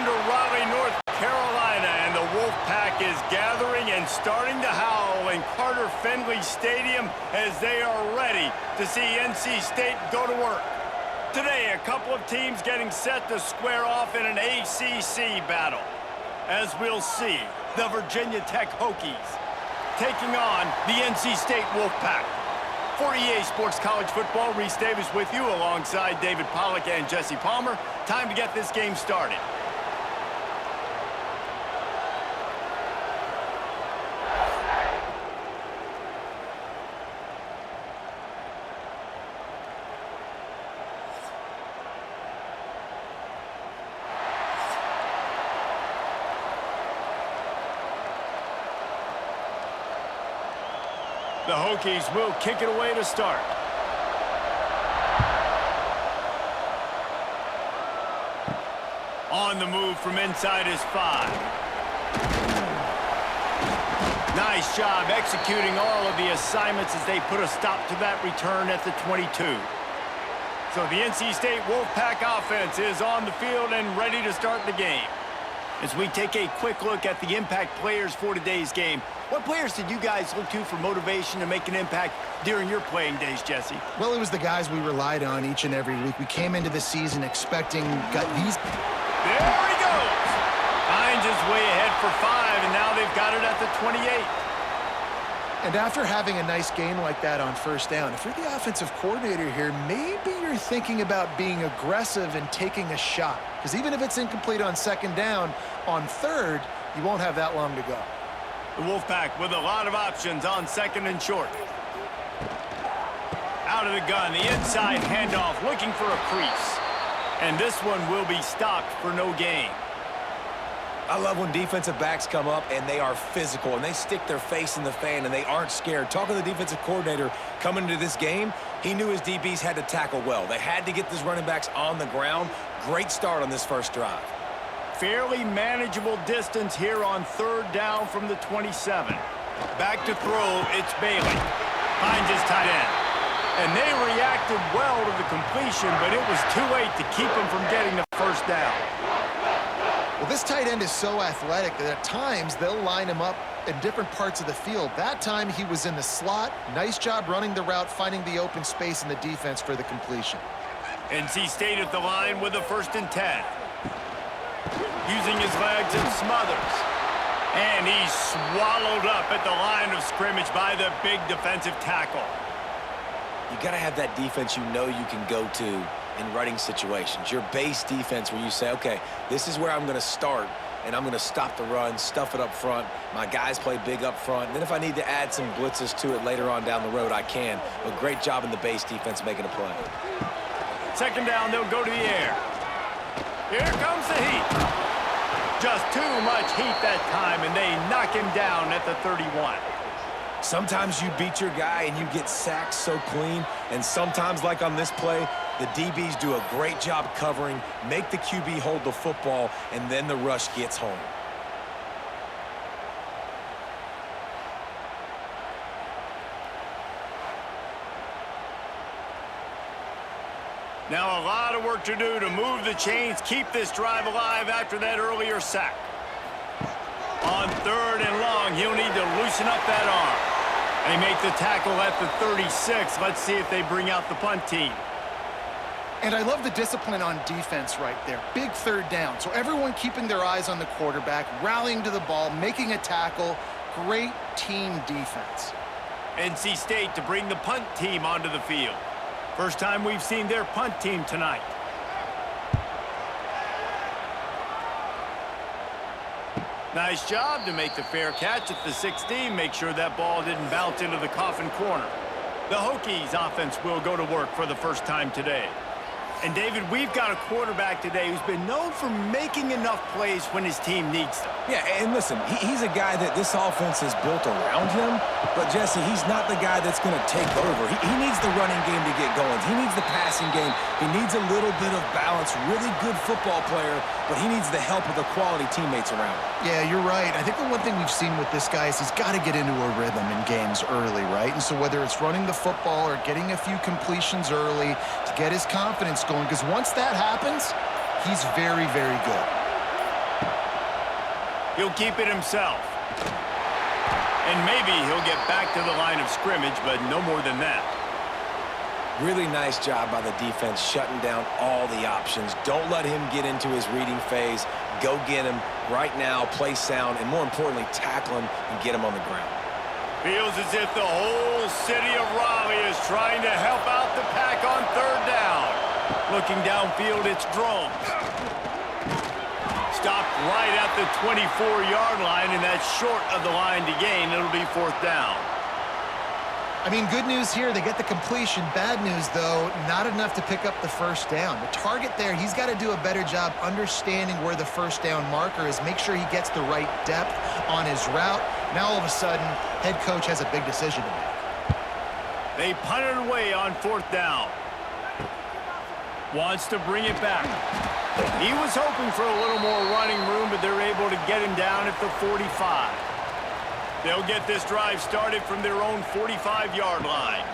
to Raleigh, North Carolina, and the Wolfpack is gathering and starting to howl in Carter Finley Stadium as they are ready to see NC State go to work. Today, a couple of teams getting set to square off in an ACC battle. As we'll see, the Virginia Tech Hokies taking on the NC State Wolfpack. For EA Sports College Football, Reese Davis with you alongside David Pollack and Jesse Palmer. Time to get this game started. The Hokies will kick it away to start. On the move from inside is 5. Nice job executing all of the assignments as they put a stop to that return at the 22. So the NC State Wolfpack offense is on the field and ready to start the game. As we take a quick look at the impact players for today's game, what players did you guys look to for motivation to make an impact during your playing days, Jesse? Well, it was the guys we relied on each and every week. We came into the season expecting these. There he goes! Finds his way ahead for 5, and now they've got it at the 28. And after having a nice game like that on first down, if you're the offensive coordinator here, maybe you're thinking about being aggressive and taking a shot. Because even if it's incomplete on second down, on third, you won't have that long to go. The Wolfpack with a lot of options on second and short. Out of the gun, the inside handoff, looking for a crease. And this one will be stopped for no gain. I love when defensive backs come up and they are physical and they stick their face in the fan and they aren't scared. Talking to the defensive coordinator coming into this game, he knew his DBs had to tackle well. They had to get these running backs on the ground. Great start on this first drive. Fairly manageable distance here on third down from the 27. Back to throw, it's Bailey. Finds his tight end. And they reacted well to the completion, but it was too late to keep him from getting the first down. Well, this tight end is so athletic that at times they'll line him up in different parts of the field. That time he was in the slot. Nice job running the route, finding the open space in the defense for the completion. NC State at the line with a 1st and 10. Using his legs and smothers. And he's swallowed up at the line of scrimmage by the big defensive tackle. You got to have that defense you know you can go to in running situations. Your base defense where you say, okay, this is where I'm going to start, and I'm going to stop the run, stuff it up front. My guys play big up front. And then if I need to add some blitzes to it later on down the road, I can. But great job in the base defense making a play. Second down, they'll go to the air. Here comes the heat. Just too much heat that time, and they knock him down at the 31. Sometimes you beat your guy and you get sacked so clean, and sometimes, like on this play, the DBs do a great job covering, make the QB hold the football, and then the rush gets home. Now a lot of work to do to move the chains, keep this drive alive after that earlier sack. On 3rd and long, he'll need to loosen up that arm. They make the tackle at the 36. Let's see if they bring out the punt team. And I love the discipline on defense right there. Big 3rd down. So everyone keeping their eyes on the quarterback, rallying to the ball, making a tackle. Great team defense. NC State to bring the punt team onto the field. First time we've seen their punt team tonight. Nice job to make the fair catch at the 16. Make sure that ball didn't bounce into the coffin corner. The Hokies offense will go to work for the first time today. And, David, we've got a quarterback today who's been known for making enough plays when his team needs them. Yeah, and listen, he's a guy that this offense is built around him. But, Jesse, he's not the guy that's going to take over. He needs the running game to get going. He needs the passing game. He needs a little bit of balance. Really good football player, but he needs the help of the quality teammates around him. Yeah, you're right. I think the one thing we've seen with this guy is he's got to get into a rhythm in games early, right? And so whether it's running the football or getting a few completions early to get his confidence going, because once that happens, he's very, very good. He'll keep it himself. And maybe he'll get back to the line of scrimmage, but no more than that. Really nice job by the defense shutting down all the options. Don't let him get into his reading phase. Go get him right now, play sound, and more importantly, tackle him and get him on the ground. Feels as if the whole city of Raleigh is trying to help out the Pack on third down. Looking downfield, it's Drones. Stopped right at the 24-yard line, and that's short of the line to gain. It'll be fourth down. I mean, good news here, they get the completion. Bad news, though, not enough to pick up the first down. The target there, he's got to do a better job understanding where the first down marker is, make sure he gets the right depth on his route. Now, all of a sudden, head coach has a big decision to make. They punt it away on fourth down. Wants to bring it back. He was hoping for a little more running room, but they're able to get him down at the 45. They'll get this drive started from their own 45-yard line.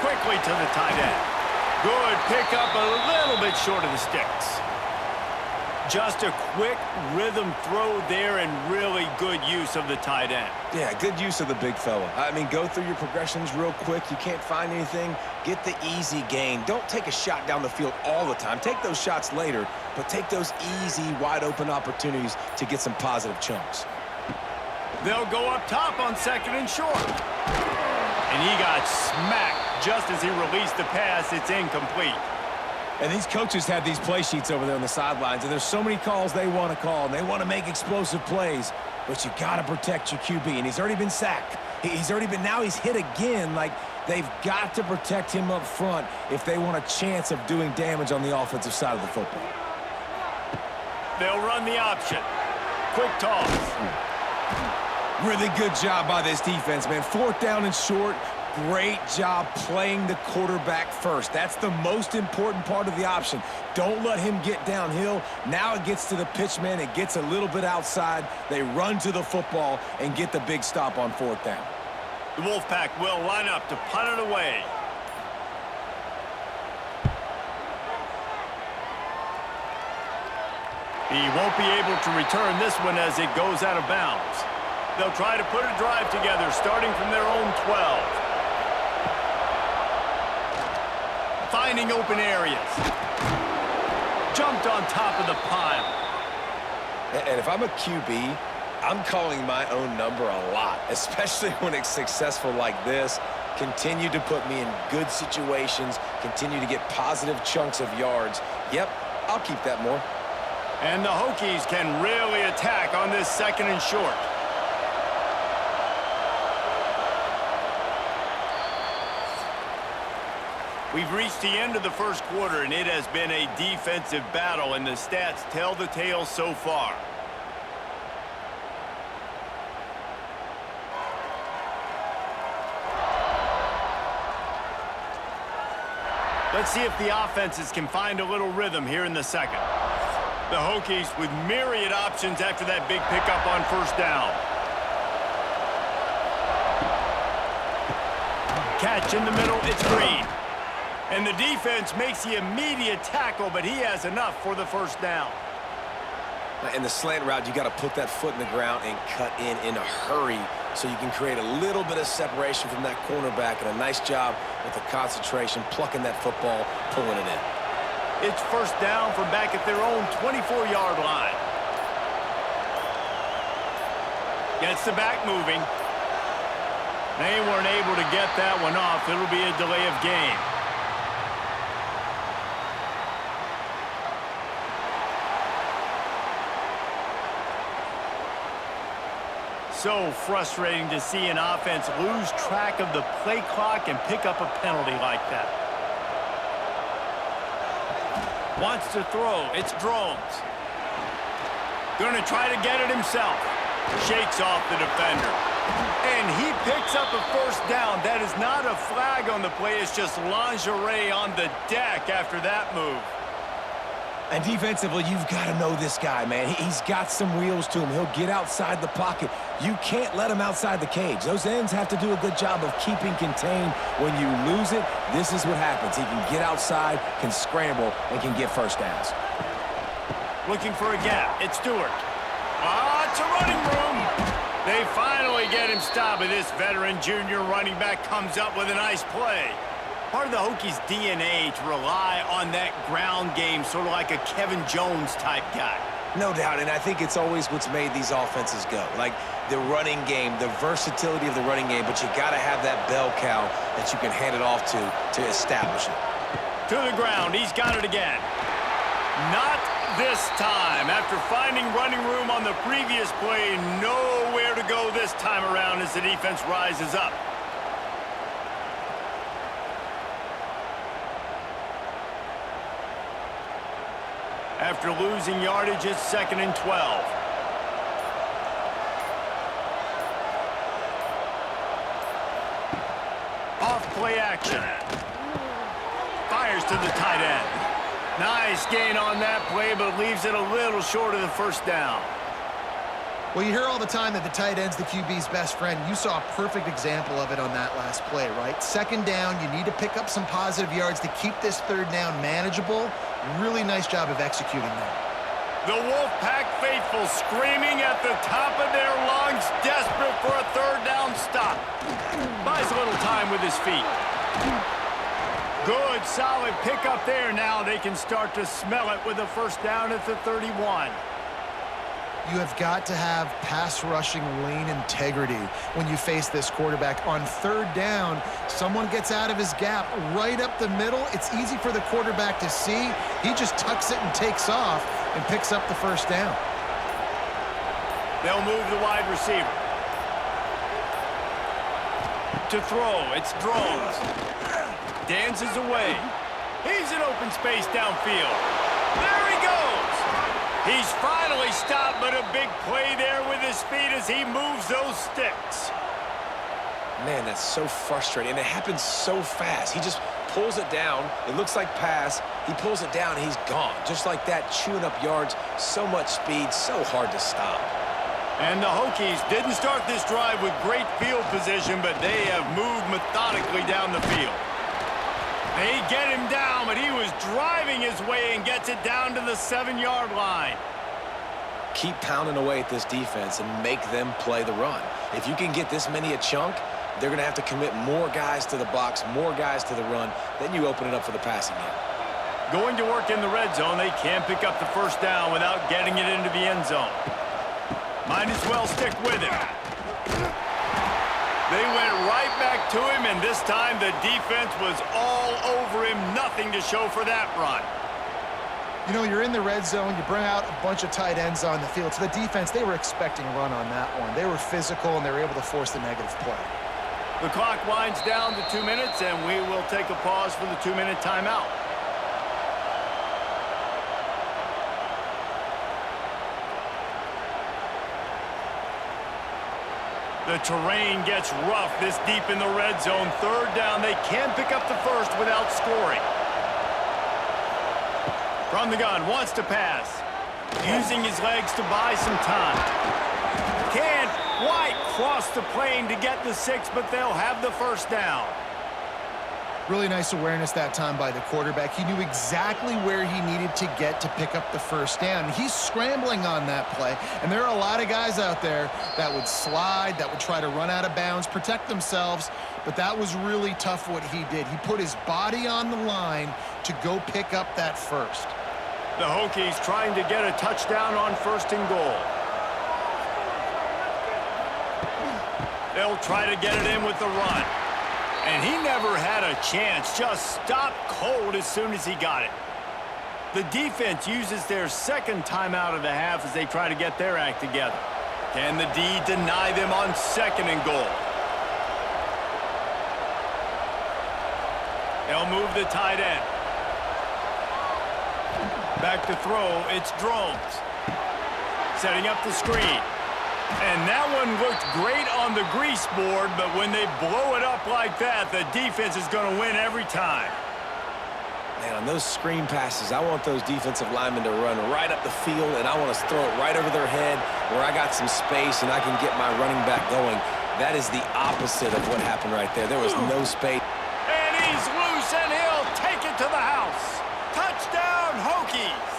Quickly to the tight end. Good pickup, a little bit short of the sticks. Just a quick rhythm throw there and really good use of the tight end. Yeah, good use of the big fella. I mean, go through your progressions real quick. You can't find anything. Get the easy gain. Don't take a shot down the field all the time. Take those shots later, but take those easy, wide-open opportunities to get some positive chunks. They'll go up top on second and short. And he got smacked just as he released the pass. It's incomplete. And these coaches have these play sheets over there on the sidelines, and there's so many calls they want to call, and they want to make explosive plays, but you got to protect your QB, and he's already been sacked. Now he's hit again. Like, they've got to protect him up front if they want a chance of doing damage on the offensive side of the football. They'll run the option. Quick toss. Really good job by this defense, man. Fourth down and short. Great job playing the quarterback first. That's the most important part of the option. Don't let him get downhill. Now it gets to the pitchman. It gets a little bit outside. They run to the football and get the big stop on fourth down. The Wolfpack will line up to punt it away. He won't be able to return this one as it goes out of bounds. They'll try to put a drive together starting from their own 12. Finding open areas. Jumped on top of the pile. And if I'm a QB, I'm calling my own number a lot, especially when it's successful like this. Continue to put me in good situations. Continue to get positive chunks of yards. Yep, I'll keep that more. And the Hokies can really attack on this second and short. We've reached the end of the first quarter, and it has been a defensive battle, and the stats tell the tale so far. Let's see if the offenses can find a little rhythm here in the second. The Hokies with myriad options after that big pickup on first down. Catch in the middle, it's Green. And the defense makes the immediate tackle, but he has enough for the first down. In the slant route, you got to put that foot in the ground and cut in a hurry so you can create a little bit of separation from that cornerback, and a nice job with the concentration, plucking that football, pulling it in. It's first down from back at their own 24-yard line. Gets the back moving. They weren't able to get that one off. It'll be a delay of game. So frustrating to see an offense lose track of the play clock and pick up a penalty like that. Wants to throw. It's Drones. Going to try to get it himself. Shakes off the defender. And he picks up a first down. That is not a flag on the play. It's just lingerie on the deck after that move. And defensively, you've got to know this guy, man. He's got some wheels to him. He'll get outside the pocket. You can't let him outside the cage. Those ends have to do a good job of keeping contained. When you lose it, this is what happens. He can get outside, can scramble, and can get first downs. Looking for a gap. It's Stewart. It's a running room. They finally get him stopped, but this veteran junior running back comes up with a nice play. Part of the Hokies' DNA to rely on that ground game, sort of like a Kevin Jones type guy. No doubt, and I think it's always what's made these offenses go. Like the running game, the versatility of the running game, but you got to have that bell cow that you can hand it off to establish it. To the ground, he's got it again. Not this time. After finding running room on the previous play, nowhere to go this time around as the defense rises up. After losing yardage, it's 2nd and 12. Off play action. Fires to the tight end. Nice gain on that play, but leaves it a little short of the first down. Well, you hear all the time that the tight end's the QB's best friend. You saw a perfect example of it on that last play, right? 2nd down, you need to pick up some positive yards to keep this 3rd down manageable. Really nice job of executing that. The Wolfpack faithful screaming at the top of their lungs, desperate for a 3rd down stop. Buys a little time with his feet. Good, solid pickup there. Now they can start to smell it with a 1st down at the 31. You have got to have pass rushing lane integrity when you face this quarterback. On 3rd down, someone gets out of his gap right up the middle. It's easy for the quarterback to see. He just tucks it and takes off and picks up the 1st down. They'll move the wide receiver. To throw, it's Drones. Dances away. He's in open space downfield. There he goes. He's finally stopped, but a big play there with his feet as he moves those sticks. Man, that's so frustrating, and it happens so fast. He just pulls it down. It looks like pass. He pulls it down, and he's gone. Just like that, chewing up yards. So much speed, so hard to stop. And the Hokies didn't start this drive with great field position, but they have moved methodically down the field. They get him down, but he was driving his way and gets it down to the 7-yard line. Keep pounding away at this defense and make them play the run. If you can get this many a chunk, they're going to have to commit more guys to the box, more guys to the run. Then you open it up for the passing game. Going to work in the red zone, they can't pick up the 1st down without getting it into the end zone. Might as well stick with him. They went right back to him, and this time the defense was all over him. Nothing to show for that run. You know, you're in the red zone, you bring out a bunch of tight ends on the field. So the defense, they were expecting a run on that one. They were physical, and they were able to force the negative play. The clock winds down to 2 minutes, and we will take a pause for the 2-minute timeout. The terrain gets rough this deep in the red zone. 3rd down, they can't pick up the 1st without scoring. From the gun, wants to pass. Using his legs to buy some time. Can't quite cross the plane to get the 6, but they'll have the 1st down. Really nice awareness that time by the quarterback. He knew exactly where he needed to get to pick up the 1st down. He's scrambling on that play, and there are a lot of guys out there that would slide, that would try to run out of bounds, protect themselves, but that was really tough what he did. He put his body on the line to go pick up that 1st. The Hokies trying to get a touchdown on 1st and goal. They'll try to get it in with the run. And he never had a chance, just stopped cold as soon as he got it. The defense uses their 2nd timeout of the half as they try to get their act together. Can the D deny them on 2nd and goal? They'll move the tight end. Back to throw, it's Drones. Setting up the screen. And that one looked great on the grease board, but when they blow it up like that, the defense is going to win every time. Man, on those screen passes, I want those defensive linemen to run right up the field, and I want to throw it right over their head where I got some space and I can get my running back going. That is the opposite of what happened right there. There was no space. And he's loose, and he'll take it to the house. Touchdown, Hokies!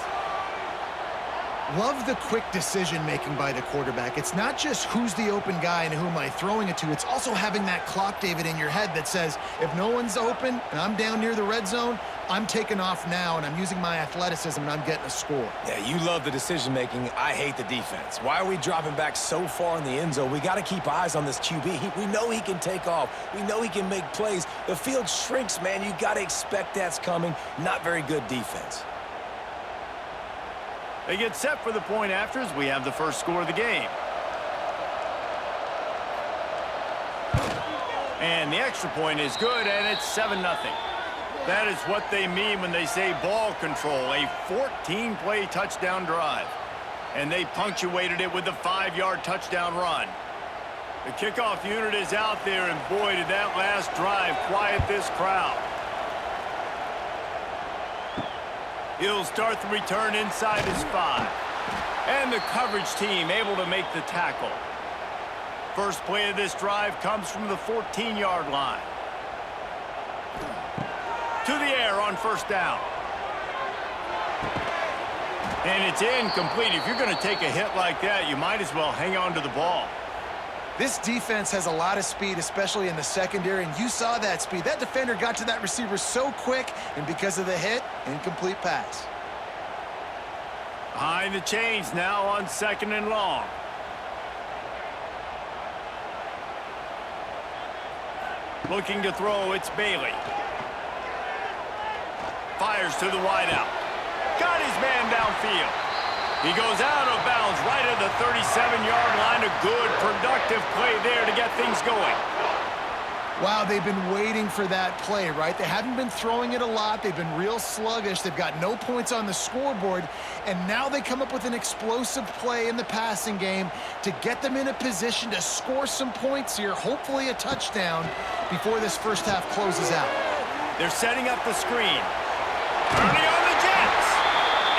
Love the quick decision-making by the quarterback. It's not just who's the open guy and who am I throwing it to. It's also having that clock, David, in your head that says, if no one's open and I'm down near the red zone, I'm taking off now, and I'm using my athleticism, and I'm getting a score. Yeah, you love the decision-making. I hate the defense. Why are we dropping back so far in the end zone? We got to keep eyes on this QB. We know he can take off. We know he can make plays. The field shrinks, man. You got to expect that's coming. Not very good defense. They get set for the point afters. We have the first score of the game. And the extra point is good, and it's 7-0. That is what they mean when they say ball control, a 14-play touchdown drive. And they punctuated it with a 5-yard touchdown run. The kickoff unit is out there, and boy, did that last drive quiet this crowd. He'll start the return inside his 5. And the coverage team able to make the tackle. First play of this drive comes from the 14-yard line. To the air on first down. And it's incomplete. If you're going to take a hit like that, you might as well hang on to the ball. This defense has a lot of speed, especially in the secondary, and you saw that speed. That defender got to that receiver so quick, and because of the hit, incomplete pass. Behind the chains now on 2nd and long. Looking to throw, it's Bailey. Fires to the wideout. Got his man downfield. He goes out of bounds right at the 37-yard line. A good, productive play there to get things going. Wow, they've been waiting for that play, right? They haven't been throwing it a lot. They've been real sluggish. They've got no points on the scoreboard. And now they come up with an explosive play in the passing game to get them in a position to score some points here, hopefully a touchdown, before this first half closes out. They're setting up the screen. Turning on the Jets.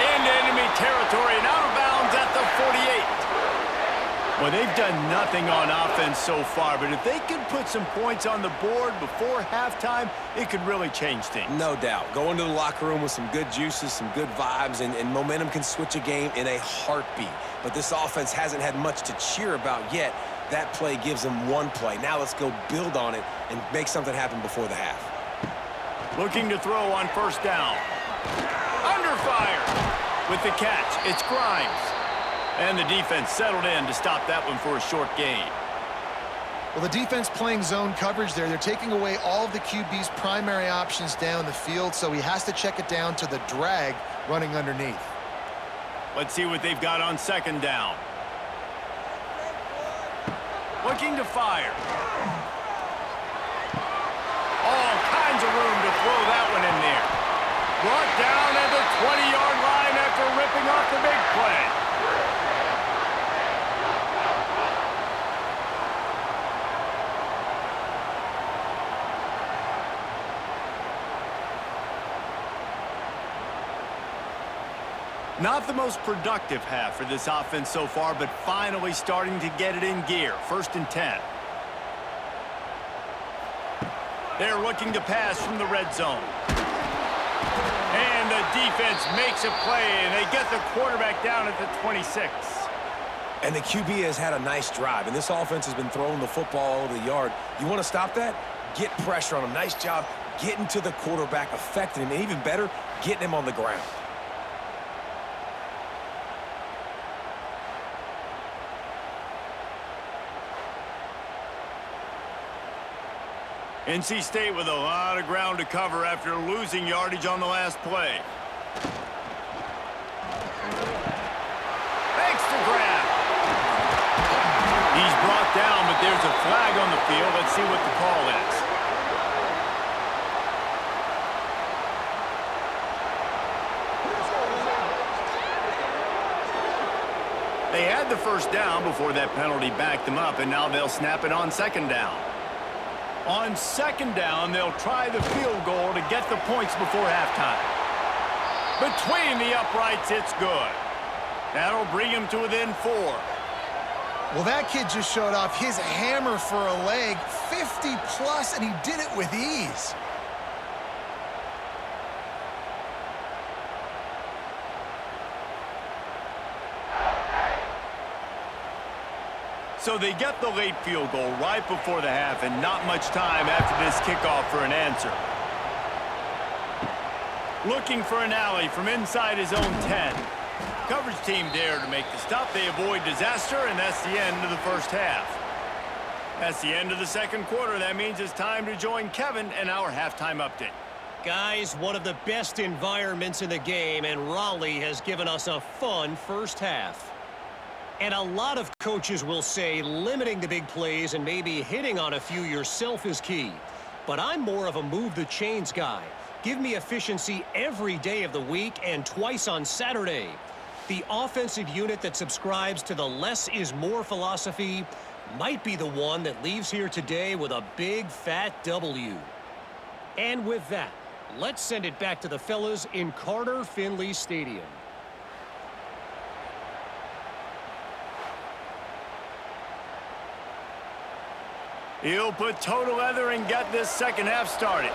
Into enemy territory and out of bounds at the 48. Well, they've done nothing on offense so far, but if they can put some points on the board before halftime, it could really change things. No doubt. Go into the locker room with some good juices, some good vibes, and momentum can switch a game in a heartbeat. But this offense hasn't had much to cheer about yet. That play gives them one play. Now let's go build on it and make something happen before the half. Looking to throw on first down. Under fire. With the catch, it's Grimes. And the defense settled in to stop that one for a short gain. Well, the defense playing zone coverage there. They're taking away all of the QB's primary options down the field, so he has to check it down to the drag running underneath. Let's see what they've got on 2nd down. Looking to fire. All kinds of room to throw that one in there. Brought down at the 20-yard line after ripping off the big play. Not the most productive half for this offense so far, but finally starting to get it in gear. 1st and 10. They're looking to pass from the red zone. And the defense makes a play, and they get the quarterback down at the 26. And the QB has had a nice drive, and this offense has been throwing the football all over the yard. You want to stop that? Get pressure on him. Nice job getting to the quarterback, affecting him, and even better, getting him on the ground. NC State with a lot of ground to cover after losing yardage on the last play. Makes the grab. He's brought down, but there's a flag on the field. Let's see what the call is. They had the first down before that penalty backed them up, and now they'll snap it on 2nd down. On 2nd down, they'll try the field goal to get the points before halftime. Between the uprights, it's good. That'll bring him to within 4. Well, that kid just showed off his hammer for a leg, 50+, and he did it with ease. So they get the late field goal right before the half and not much time after this kickoff for an answer. Looking for an alley from inside his own 10. Coverage team there to make the stop. They avoid disaster, and that's the end of the first half. That's the end of the second quarter. That means it's time to join Kevin and our halftime update. Guys, one of the best environments in the game, and Raleigh has given us a fun first half. And a lot of coaches will say limiting the big plays and maybe hitting on a few yourself is key. But I'm more of a move the chains guy. Give me efficiency every day of the week and twice on Saturday. The offensive unit that subscribes to the less is more philosophy might be the one that leaves here today with a big fat W. And with that, let's send it back to the fellas in Carter Finley Stadium. He'll put total leather and get this second half started.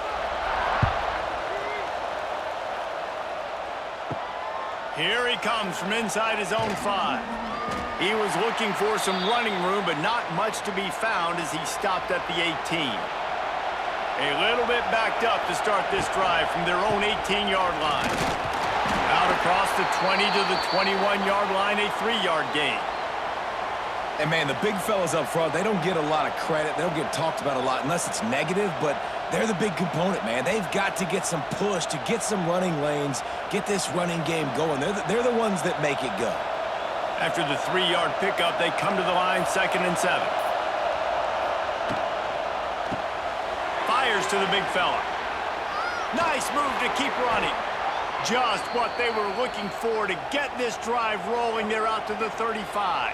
Here he comes from inside his own 5. He was looking for some running room, but not much to be found as he stopped at the 18. A little bit backed up to start this drive from their own 18-yard line. Out across the 20 to the 21-yard line, a 3-yard gain. And, man, the big fellas up front, they don't get a lot of credit. They don't get talked about a lot unless it's negative, but they're the big component, man. They've got to get some push, to get some running lanes, get this running game going. They're the ones that make it go. After the 3-yard pickup, they come to the line, 2nd and 7. Fires to the big fella. Nice move to keep running. Just what they were looking for to get this drive rolling. They're out to the 35.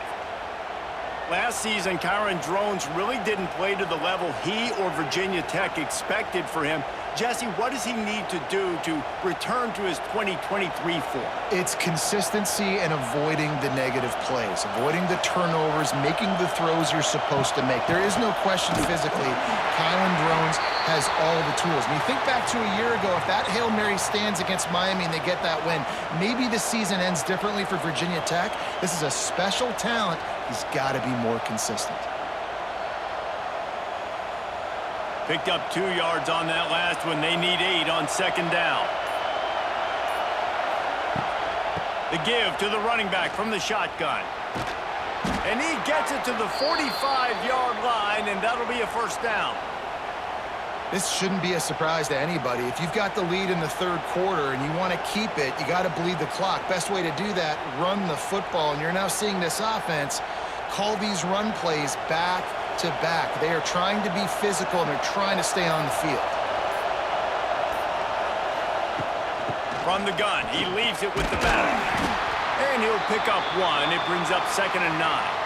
Last season, Kyron Drones really didn't play to the level he or Virginia Tech expected for him. Jesse, what does he need to do to return to his 2023 form? It's consistency and avoiding the negative plays, avoiding the turnovers, making the throws you're supposed to make. There is no question physically, Kyron Drones has all the tools. I mean, think back to a year ago, if that Hail Mary stands against Miami and they get that win, maybe the season ends differently for Virginia Tech. This is a special talent. He's got to be more consistent. Picked up 2 yards on that last one. They need 8 on 2nd down. The give to the running back from the shotgun. And he gets it to the 45-yard line, and that'll be a first down. This shouldn't be a surprise to anybody. If you've got the lead in the 3rd quarter and you want to keep it, you got to bleed the clock. Best way to do that, run the football. And you're now seeing this offense call these run plays back to back. They are trying to be physical, and they're trying to stay on the field. From the gun, he leaves it with the batter. And he'll pick up 1. It brings up 2nd and 9.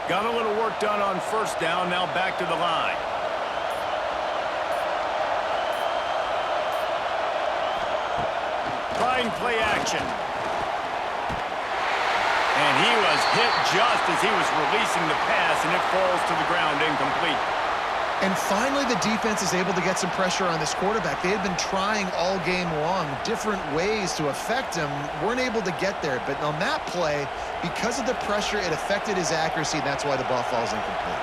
Got a little work done on 1st down, now back to the line. Trying play action. And he was hit just as he was releasing the pass, and it falls to the ground incomplete. And finally, the defense is able to get some pressure on this quarterback. They had been trying all game long different ways to affect him, weren't able to get there. But on that play, because of the pressure, it affected his accuracy, and that's why the ball falls incomplete.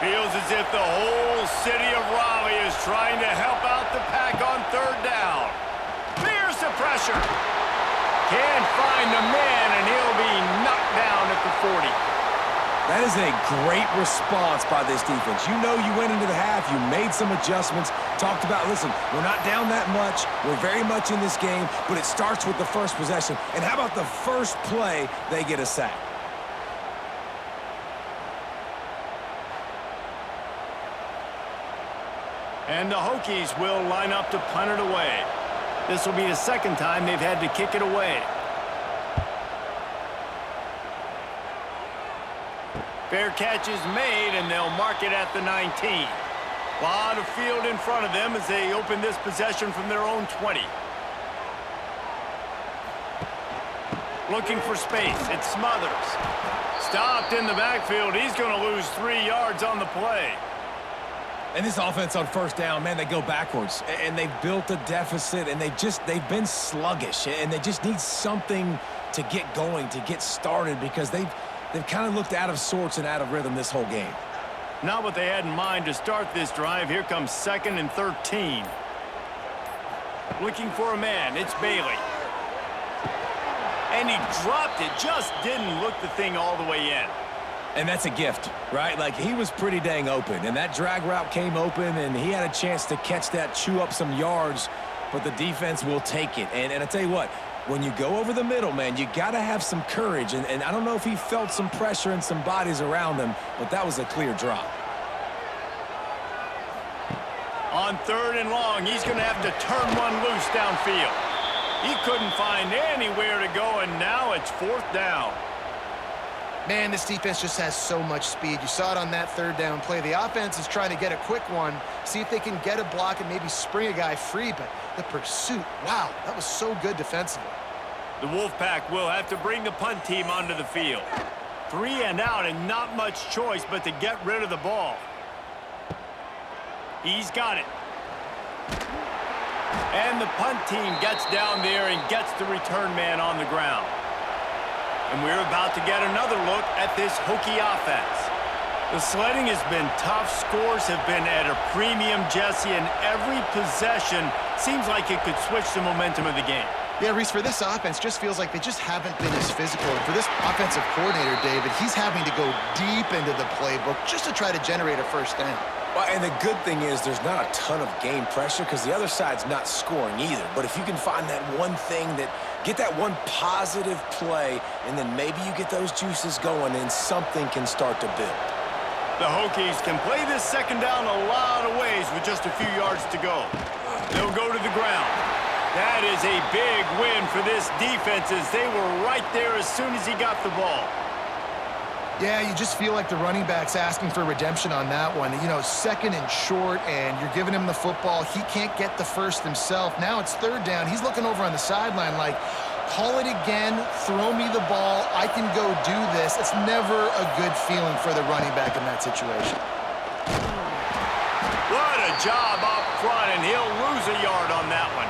Feels as if the whole city of Raleigh is trying to help out the Pack on 3rd down. Fears the pressure. Can't find the man, and he'll be knocked down at the 40. That is a great response by this defense. You know you went into the half, you made some adjustments, talked about, listen, we're not down that much, we're very much in this game, but it starts with the first possession. And how about the first play, they get a sack? And the Hokies will line up to punt it away. This will be the 2nd time they've had to kick it away. Fair catch is made, and they'll mark it at the 19. A lot of field in front of them as they open this possession from their own 20. Looking for space. It's Smothers. Stopped in the backfield. He's going to lose 3 yards on the play. And this offense on first down, man, they go backwards. And they've built a deficit, and they've been sluggish. And they just need something to get going, to get started, because they've kind of looked out of sorts and out of rhythm this whole game. Not what they had in mind to start this drive. Here comes 2nd and 13. Looking for a man. It's Bailey. And he dropped it. Just didn't look the thing all the way in. And that's a gift, right? Like, he was pretty dang open, and that drag route came open, and he had a chance to catch that, chew up some yards, but the defense will take it. And I tell you what, when you go over the middle, man, you got to have some courage, and I don't know if he felt some pressure and some bodies around him, but that was a clear drop. On 3rd and long, he's going to have to turn one loose downfield. He couldn't find anywhere to go, and now it's 4th down. Man, this defense just has so much speed. You saw it on that 3rd down play. The offense is trying to get a quick one, see if they can get a block and maybe spring a guy free, but the pursuit, wow, that was so good defensively. The Wolfpack will have to bring the punt team onto the field. 3 and out and not much choice but to get rid of the ball. He's got it. And the punt team gets down there and gets the return man on the ground. And we're about to get another look at this Hokie offense. The sledding has been tough. Scores have been at a premium, Jesse, and every possession seems like it could switch the momentum of the game. Yeah, Reese, for this offense, just feels like they just haven't been as physical. And for this offensive coordinator, David, he's having to go deep into the playbook just to try to generate a first down. Well, and the good thing is there's not a ton of game pressure because the other side's not scoring either. But if you can find that one thing get that one positive play, and then maybe you get those juices going and something can start to build. The Hokies can play this 2nd down a lot of ways with just a few yards to go. They'll go to the ground. That is a big win for this defense as they were right there as soon as he got the ball. Yeah, you just feel like the running back's asking for redemption on that one. You know, 2nd and short, and you're giving him the football. He can't get the first himself. Now it's 3rd down. He's looking over on the sideline like, call it again, throw me the ball, I can go do this. It's never a good feeling for the running back in that situation. What a job up front, and he'll lose a yard on that one.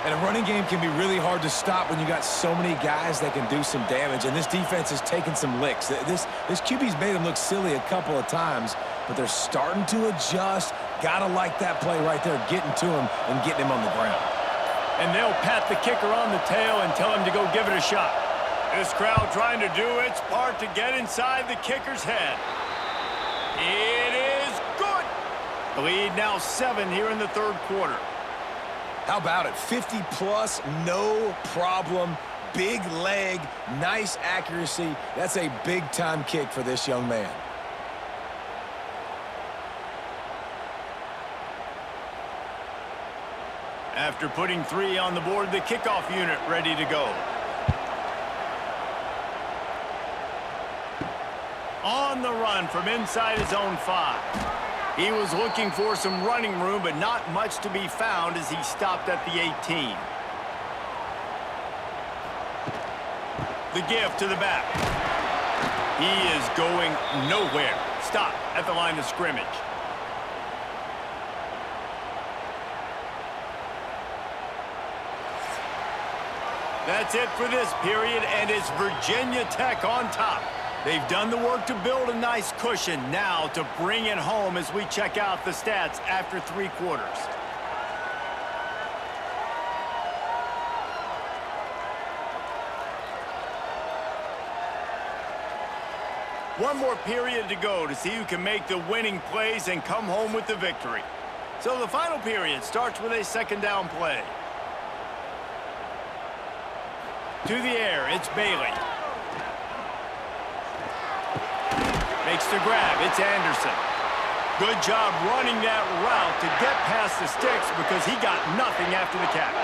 And a running game can be really hard to stop when you got so many guys that can do some damage, and this defense is taking some licks. This QB's made them look silly a couple of times, but they're starting to adjust. Gotta like that play right there, getting to him and getting him on the ground. And they'll pat the kicker on the tail and tell him to go give it a shot. This crowd trying to do its part to get inside the kicker's head. It is good. The lead now 7 here in the 3rd quarter. How about it? 50-plus, no problem. Big leg, nice accuracy. That's a big-time kick for this young man. After putting 3 on the board, the kickoff unit ready to go. On the run from inside his own 5. He was looking for some running room, but not much to be found as he stopped at the 18. The give to the back. He is going nowhere. Stop at the line of scrimmage. That's it for this period, and it's Virginia Tech on top. They've done the work to build a nice cushion. Now to bring it home as we check out the stats after 3 quarters. One more period to go to see who can make the winning plays and come home with the victory. So the final period starts with a 2nd down play. To the air, it's Bailey. Makes the grab, it's Anderson. Good job running that route to get past the sticks because he got nothing after the catch.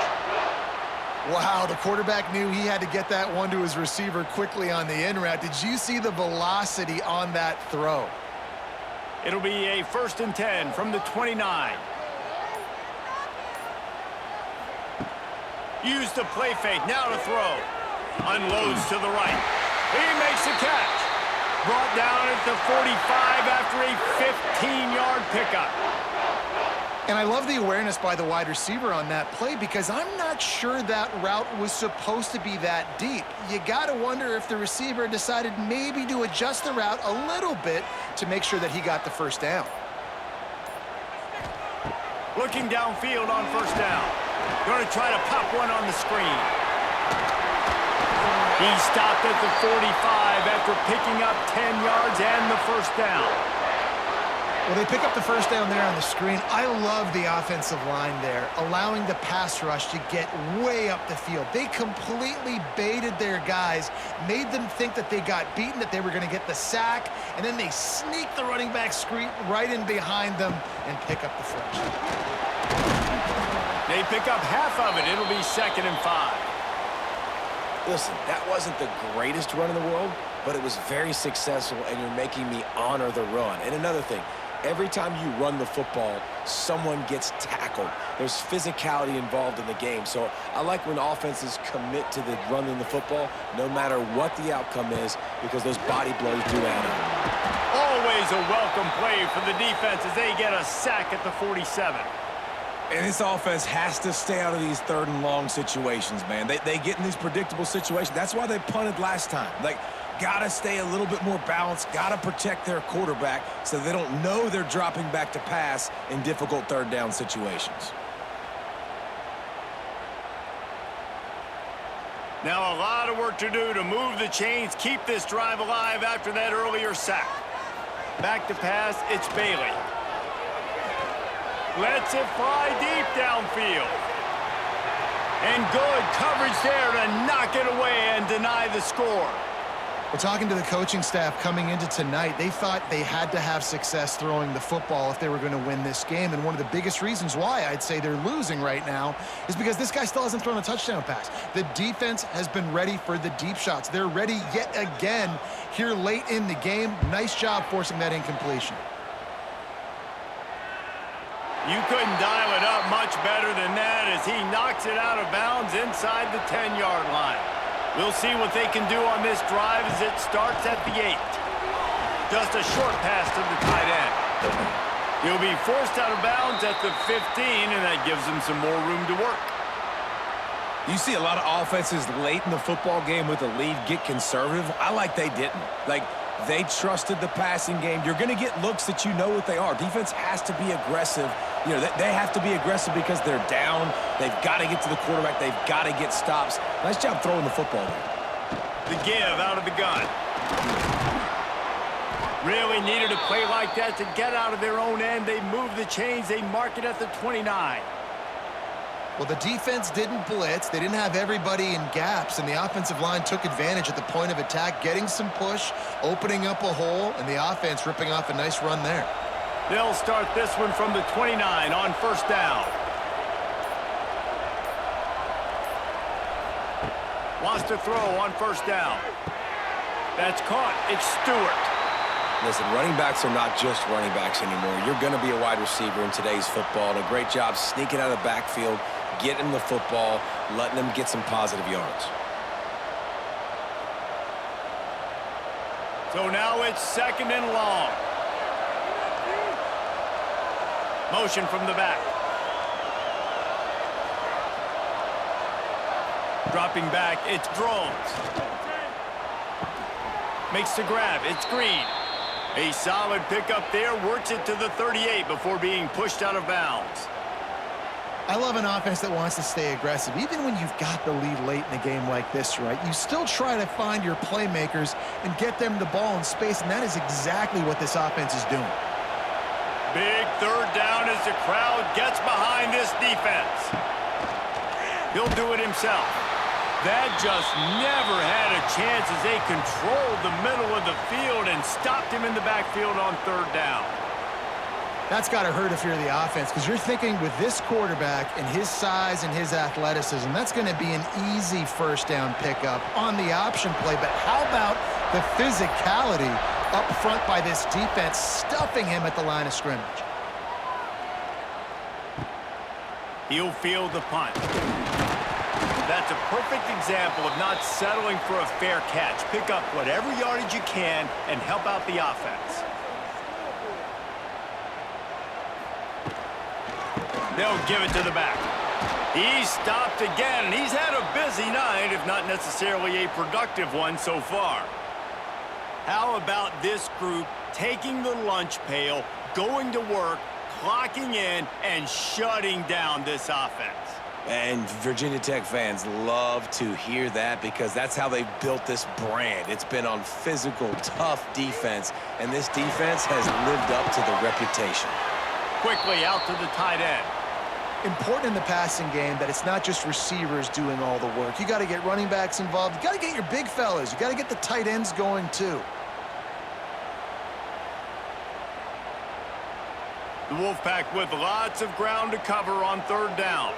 Wow, the quarterback knew he had to get that one to his receiver quickly on the in route. Did you see the velocity on that throw? It'll be a 1st and 10 from the 29. Use the play fake, now to throw. Unloads to the right. He makes the catch. Brought down at the 45 after a 15-yard pickup. And I love the awareness by the wide receiver on that play because I'm not sure that route was supposed to be that deep. You got to wonder if the receiver decided maybe to adjust the route a little bit to make sure that he got the first down. Looking downfield on first down. Going to try to pop one on the screen. He stopped at the 45 after picking up 10 yards and the first down. Well, they pick up the first down there on the screen. I love the offensive line there, allowing the pass rush to get way up the field. They completely baited their guys, made them think that they got beaten, that they were going to get the sack, and then they sneak the running back screen right in behind them and pick up the first. They pick up half of it. It'll be 2nd and 5. Listen, that wasn't the greatest run in the world, but it was very successful, and you're making me honor the run. And another thing, every time you run the football, someone gets tackled. There's physicality involved in the game. So I like when offenses commit to the running the football, no matter what the outcome is, because those body blows do add up. Always a welcome play for the defense as they get a sack at the 47. And this offense has to stay out of these 3rd and long situations, man. They get in these predictable situations. That's why they punted last time. Like, gotta stay a little bit more balanced, gotta protect their quarterback so they don't know they're dropping back to pass in difficult 3rd down situations. Now a lot of work to do to move the chains, keep this drive alive after that earlier sack. Back to pass, it's Bailey. Lets it fly deep downfield. And good coverage there to knock it away and deny the score. Well, talking to the coaching staff coming into tonight, they thought they had to have success throwing the football if they were going to win this game. And one of the biggest reasons why I'd say they're losing right now is because this guy still hasn't thrown a touchdown pass. The defense has been ready for the deep shots. They're ready yet again here late in the game. Nice job forcing that incompletion. You couldn't dial it up much better than that as he knocks it out of bounds inside the 10-yard line. We'll see what they can do on this drive as it starts at the 8. Just a short pass to the tight end. He'll be forced out of bounds at the 15, and that gives him some more room to work. You see a lot of offenses late in the football game with a lead get conservative. I like they didn't. Like, they trusted the passing game. You're going to get looks that you know what they are. Defense has to be aggressive. You know, they have to be aggressive because they're down. They've got to get to the quarterback. They've got to get stops. Nice job throwing the football there. The give out of the gun. Really needed a play like that to get out of their own end. They move the chains. They mark it at the 29. Well, the defense didn't blitz. They didn't have everybody in gaps, and the offensive line took advantage at the point of attack, getting some push, opening up a hole, and the offense ripping off a nice run there. They'll start this one from the 29 on first down. Wants to throw on first down. That's caught. It's Stewart. Listen, running backs are not just running backs anymore. You're going to be a wide receiver in today's football, and a great job sneaking out of the backfield, getting the football, letting them get some positive yards. So now it's 2nd and long. Motion from the back. Dropping back, it's Drones. Makes the grab, it's Green. A solid pickup there, works it to the 38 before being pushed out of bounds. I love an offense that wants to stay aggressive. Even when you've got the lead late in a game like this, right, you still try to find your playmakers and get them the ball in space, and that is exactly what this offense is doing. Big 3rd down as the crowd gets behind this defense. He'll do it himself. That just never had a chance as they controlled the middle of the field and stopped him in the backfield on 3rd down. That's got to hurt if you're the offense, because you're thinking with this quarterback and his size and his athleticism, that's going to be an easy first down pickup on the option play. But how about the physicality up front by this defense, stuffing him at the line of scrimmage? He'll field the punt. That's a perfect example of not settling for a fair catch. Pick up whatever yardage you can and help out the offense. They'll give it to the back. He's stopped again, and he's had a busy night, if not necessarily a productive one so far. How about this group taking the lunch pail, going to work, clocking in, and shutting down this offense? And Virginia Tech fans love to hear that because that's how they've built this brand. It's been on physical, tough defense, and this defense has lived up to the reputation. Quickly out to the tight end. Important in the passing game that it's not just receivers doing all the work. You got to get running backs involved. You got to get your big fellas. You got to get the tight ends going too. The Wolfpack with lots of ground to cover on third down.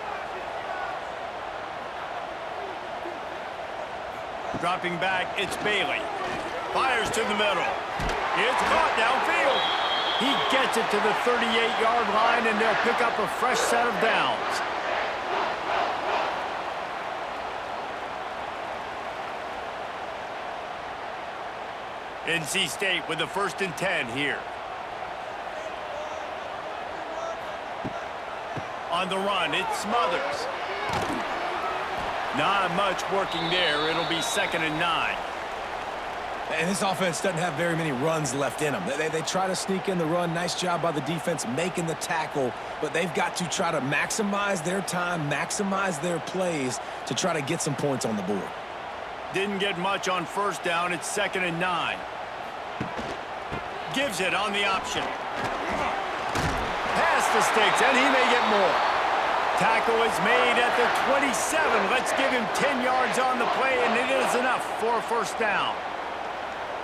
Dropping back, it's Bailey. Fires to the middle. It's caught downfield. He gets it to the 38-yard line, and they'll pick up a fresh set of downs. NC State with the 1st and 10 here. On the run, it's Smothers. Not much working there. It'll be 2nd and 9. And this offense doesn't have very many runs left in them. They try to sneak in the run. Nice job by the defense making the tackle, but they've got to try to maximize their time, maximize their plays to try to get some points on the board. Didn't get much on 1st down. It's 2nd and 9. Gives it on the option. Past the sticks, and he may get more. Tackle is made at the 27. Let's give him 10 yards on the play, and it is enough for a 1st down.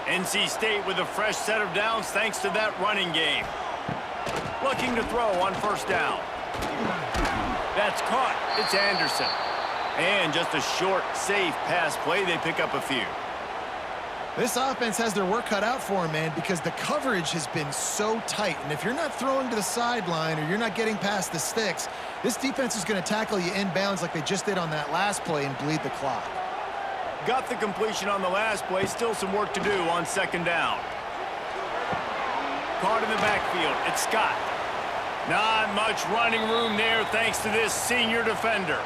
NC State with a fresh set of downs thanks to that running game. Looking to throw on 1st down. That's caught. It's Anderson. And just a short, safe pass play. They pick up a few. This offense has their work cut out for them, man, because the coverage has been so tight. And if you're not throwing to the sideline or you're not getting past the sticks, this defense is going to tackle you inbounds like they just did on that last play and bleed the clock. Got the completion on the last play. Still some work to do on 2nd down. Caught in the backfield. It's Scott. Not much running room there thanks to this senior defender.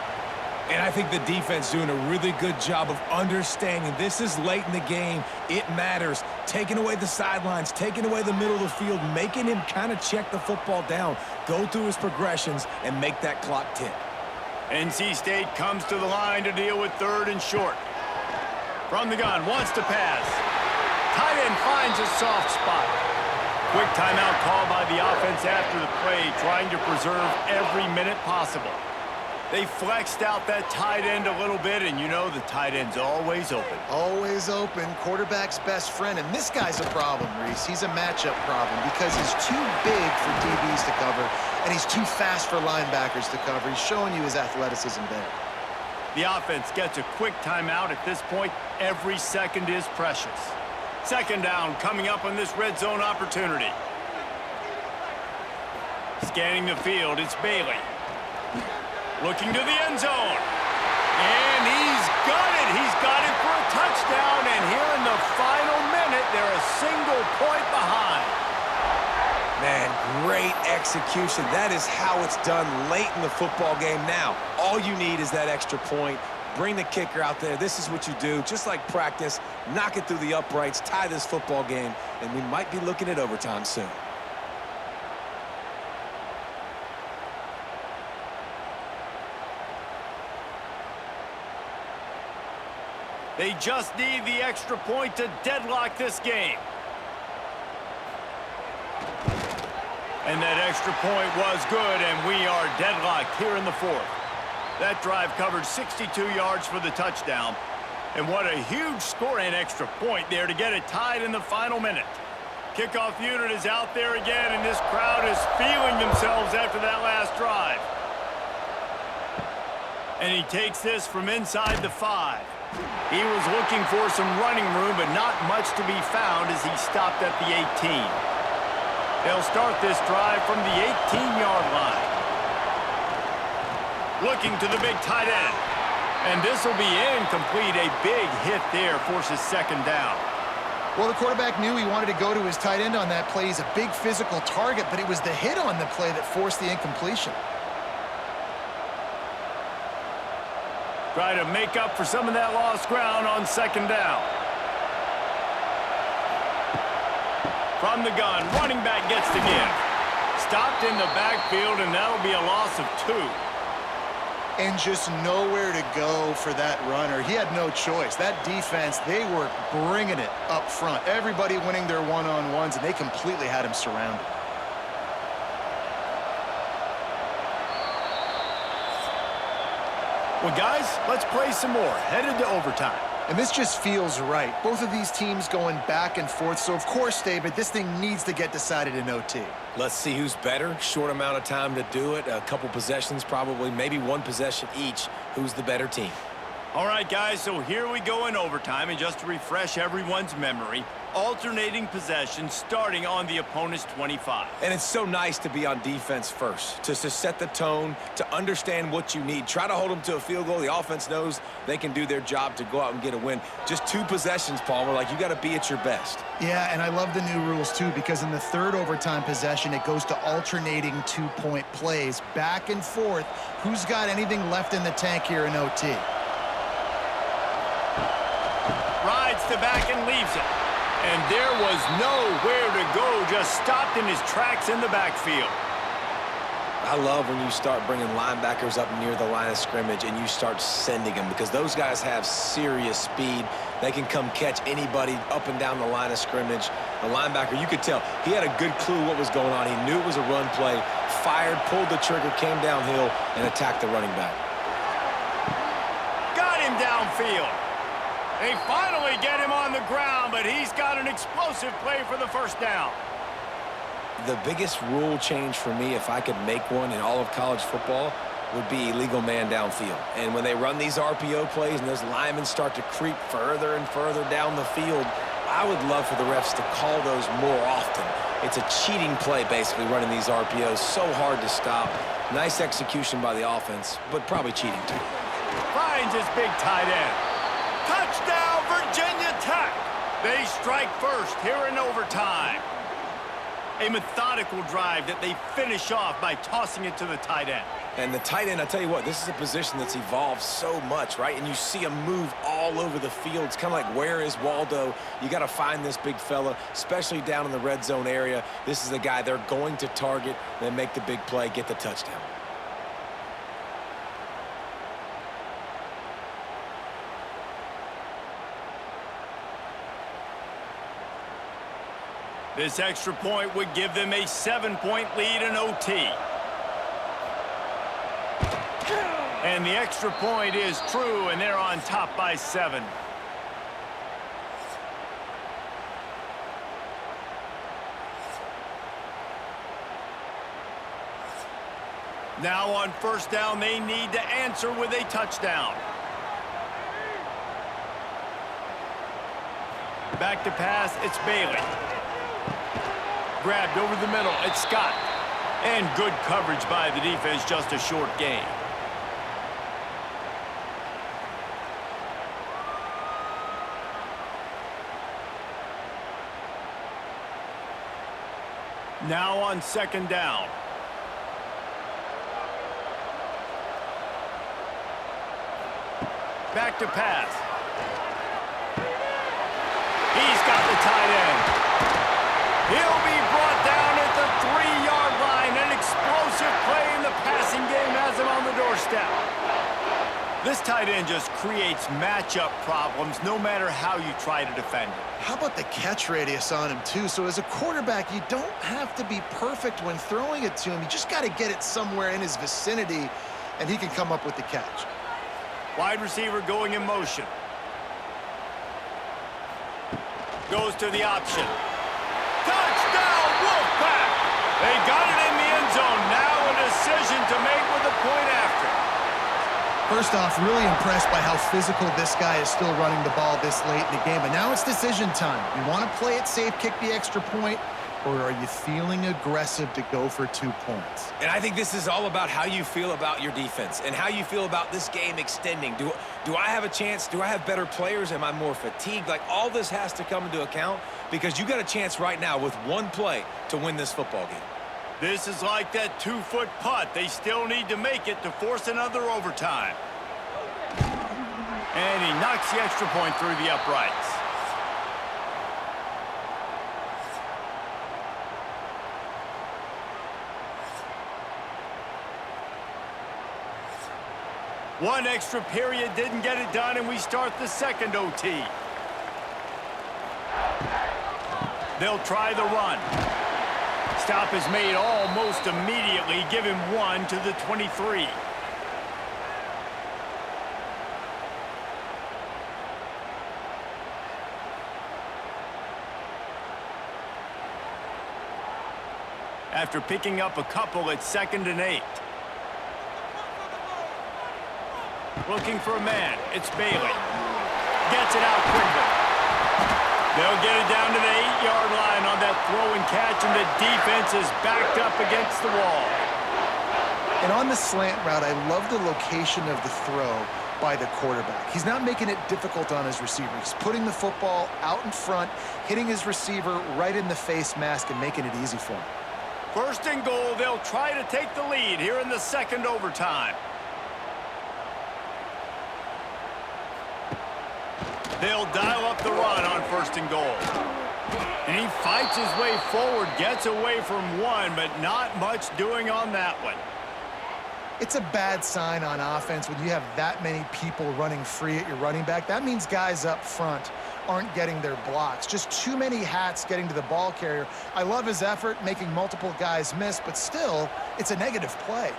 And I think the defense doing a really good job of understanding this is late in the game. It matters. Taking away the sidelines, taking away the middle of the field, making him kind of check the football down, go through his progressions, and make that clock tick. NC State comes to the line to deal with 3rd and short. From the gun, wants to pass. Tight end finds a soft spot. Quick timeout call by the offense after the play, trying to preserve every minute possible. They flexed out that tight end a little bit, and you know the tight end's always open. Always open. Quarterback's best friend. And this guy's a problem, Reese. He's a matchup problem because he's too big for DBs to cover, and he's too fast for linebackers to cover. He's showing you his athleticism there. The offense gets a quick timeout. At this point, every second is precious. 2nd down coming up on this red zone opportunity. Scanning the field, it's Bailey. Looking to the end zone. And he's got it. He's got it for a touchdown. And here in the final minute, they're a single point behind. Man, great execution. That is how it's done late in the football game now. All you need is that extra point. Bring the kicker out there. This is what you do. Just like practice, knock it through the uprights, tie this football game, and we might be looking at overtime soon. They just need the extra point to deadlock this game. And that extra point was good, and we are deadlocked here in the 4th. That drive covered 62 yards for the touchdown. And what a huge score and extra point there to get it tied in the final minute. Kickoff unit is out there again, and this crowd is feeling themselves after that last drive. And he takes this from inside the 5. He was looking for some running room, but not much to be found as he stopped at the 18. They'll start this drive from the 18-yard line. Looking to the big tight end. And this will be incomplete. A big hit there forces second down. Well, the quarterback knew he wanted to go to his tight end on that play. He's a big physical target, but it was the hit on the play that forced the incompletion. Try to make up for some of that lost ground on second down. From the gun, running back gets the give. Stopped in the backfield, and that'll be a loss of 2. And just nowhere to go for that runner. He had no choice. That defense, they were bringing it up front. Everybody winning their one-on-ones, and they completely had him surrounded. Well, guys, let's play some more. Headed to overtime. And this just feels right. Both of these teams going back and forth. So, of course, David, this thing needs to get decided in OT. Let's see who's better. Short amount of time to do it. A couple possessions probably, maybe one possession each. Who's the better team? All right, guys, so here we go in overtime. And just to refresh everyone's memory, alternating possessions starting on the opponent's 25. And it's so nice to be on defense first, to set the tone, to understand what you need. Try to hold them to a field goal. The offense knows they can do their job to go out and get a win. Just 2 possessions, Palmer. Like, you got to be at your best. Yeah, and I love the new rules, too, because in the third overtime possession, it goes to alternating 2-point plays, back and forth. Who's got anything left in the tank here in OT? Rides the back and leaves it. And there was nowhere to go, just stopped in his tracks in the backfield. I love when you start bringing linebackers up near the line of scrimmage and you start sending them, because those guys have serious speed. They can come catch anybody up and down the line of scrimmage. The linebacker, you could tell, he had a good clue what was going on. He knew it was a run play, fired, pulled the trigger, came downhill, and attacked the running back. Got him downfield. They finally get him on the ground, but he's got an explosive play for the first down. The biggest rule change for me, if I could make one in all of college football, would be illegal man downfield. And when they run these RPO plays and those linemen start to creep further and further down the field, I would love for the refs to call those more often. It's a cheating play, basically, running these RPOs. So hard to stop. Nice execution by the offense, but probably cheating too. Finds his big tight end. Touchdown, Virginia Tech. They strike first here in overtime. A methodical drive that they finish off by tossing it to the tight end. And the tight end, I tell you what, this is a position that's evolved so much, right? And you see him move all over the field. It's kind of like, where is Waldo? You got to find this big fella, especially down in the red zone area. This is the guy they're going to target, then make the big play, get the touchdown. This extra point would give them a 7-point lead in OT. And the extra point is true, and they're on top by 7. Now on first down, they need to answer with a touchdown. Back to pass, it's Bailey. Grabbed over the middle, it's Scott. And good coverage by the defense, just a short gain. Now on second down. Back to pass. He's got the tight end. He'll be brought down at the 3-yard line. An explosive play in the passing game has him on the doorstep. This tight end just creates matchup problems no matter how you try to defend it. How about the catch radius on him, too? So as a quarterback, you don't have to be perfect when throwing it to him. You just got to get it somewhere in his vicinity, and he can come up with the catch. Wide receiver going in motion. Goes to the option. Touchdown, Wolfpack! They got it in the end zone. Now a decision to make with a point after. First off, really impressed by how physical this guy is still running the ball this late in the game. But now it's decision time. You want to play it safe, kick the extra point, or are you feeling aggressive to go for 2 points? And I think this is all about how you feel about your defense and how you feel about this game extending. Do I have a chance? Do I have better players? Am I more fatigued? Like, all this has to come into account because you got a chance right now with one play to win this football game. This is like that 2-foot putt. They still need to make it to force another overtime. And he knocks the extra point through the uprights. One extra period didn't get it done, and we start the second OT. They'll try the run. Stop is made almost immediately. Give him 1 to the 23. After picking up a couple, it's 2nd and 8. Looking for a man. It's Bailey. Gets it out quickly. They'll get it down to the 8-yard line on that throw and catch, and the defense is backed up against the wall. And on the slant route, I love the location of the throw by the quarterback. He's not making it difficult on his receiver. He's putting the football out in front, hitting his receiver right in the face mask and making it easy for him. 1st and goal. They'll try to take the lead here in the second overtime. They'll dial up the run on 1st and goal. And he fights his way forward, gets away from one, but not much doing on that one. It's a bad sign on offense when you have that many people running free at your running back. That means guys up front aren't getting their blocks. Just too many hats getting to the ball carrier. I love his effort, making multiple guys miss, but still, it's a negative play.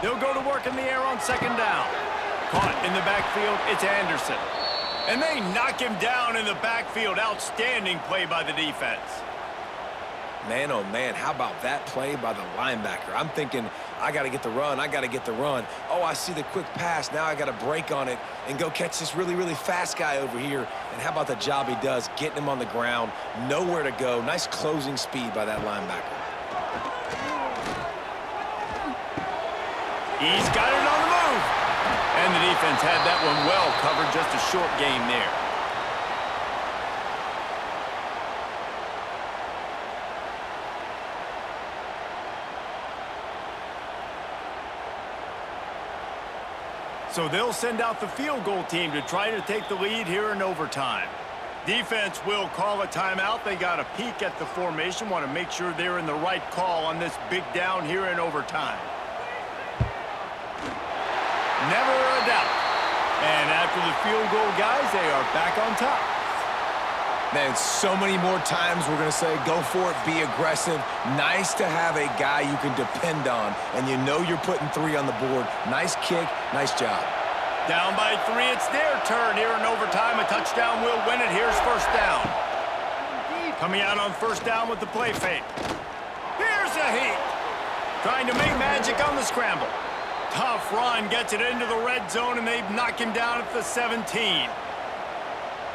They'll go to work in the air on 2nd down. Caught in the backfield, it's Anderson. And they knock him down in the backfield. Outstanding play by the defense. Man, oh man, how about that play by the linebacker? I'm thinking, I got to get the run, I got to get the run. Oh, I see the quick pass, now I got to break on it and go catch this really, really fast guy over here. And how about the job he does, getting him on the ground, nowhere to go. Nice closing speed by that linebacker. He's got it on the move. And the defense had that one well covered, just a short game there. So they'll send out the field goal team to try to take the lead here in overtime. Defense will call a timeout. They got a peek at the formation, want to make sure they're in the right call on this big down here in overtime. Never a doubt. And after the field goal, guys, they are back on top. Man, so many more times we're going to say, go for it, be aggressive. Nice to have a guy you can depend on, and you know you're putting 3 on the board. Nice kick, nice job. Down by 3, it's their turn here in overtime. A touchdown will win it. Here's 1st down. Coming out on 1st down with the play fake. Here's a heat. Trying to make magic on the scramble. Tough run, gets it into the red zone, and they knock him down at the 17.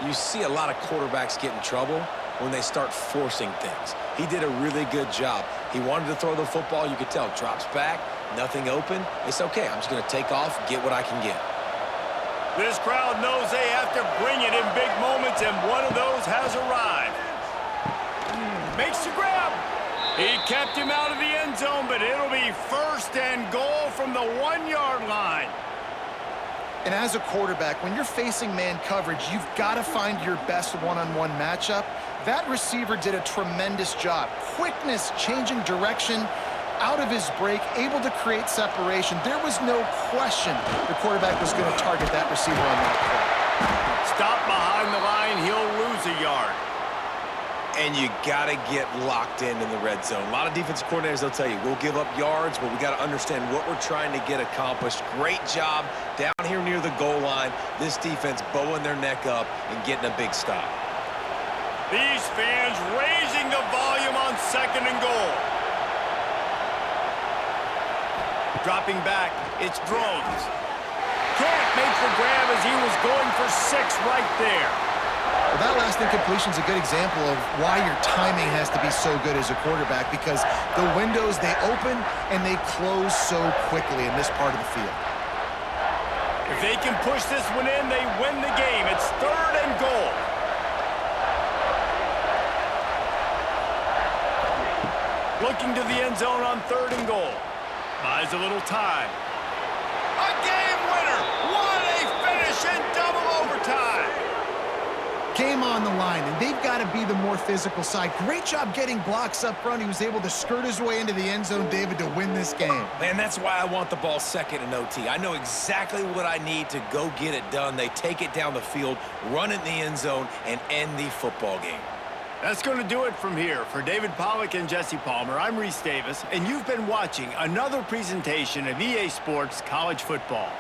You see a lot of quarterbacks get in trouble when they start forcing things. He did a really good job. He wanted to throw the football. You could tell. Drops back, nothing open. It's okay. I'm just going to take off, get what I can get. This crowd knows they have to bring it in big moments, and one of those has arrived. Makes the grab. He kept him out of the end zone, but it'll be 1st and goal from the 1-yard line. And as a quarterback, when you're facing man coverage, you've got to find your best one-on-one matchup. That receiver did a tremendous job. Quickness, changing direction, out of his break, able to create separation. There was no question the quarterback was going to target that receiver on that play. Stop behind the line, he'll lose a yard. And you got to get locked in the red zone. A lot of defensive coordinators, they'll tell you, we'll give up yards, but we got to understand what we're trying to get accomplished. Great job down here near the goal line. This defense bowing their neck up and getting a big stop. These fans raising the volume on 2nd and goal. Dropping back, it's Drones. can't make the grab as he was going for 6 right there. Well, that last incompletion is a good example of why your timing has to be so good as a quarterback, because the windows, they open and they close so quickly in this part of the field. If they can push this one in, they win the game. It's 3rd and goal. Looking to the end zone on 3rd and goal. Buys a little time. A game winner! What a finish in double overtime! Game on the line, and they've got to be the more physical side. Great job getting blocks up front. He was able to skirt his way into the end zone, David, to win this game. Man, that's why I want the ball second in OT. I know exactly what I need to go get it done. They take it down the field, run it in the end zone, and end the football game. That's going to do it from here. For David Pollack and Jesse Palmer, I'm Reese Davis, and you've been watching another presentation of EA Sports College Football.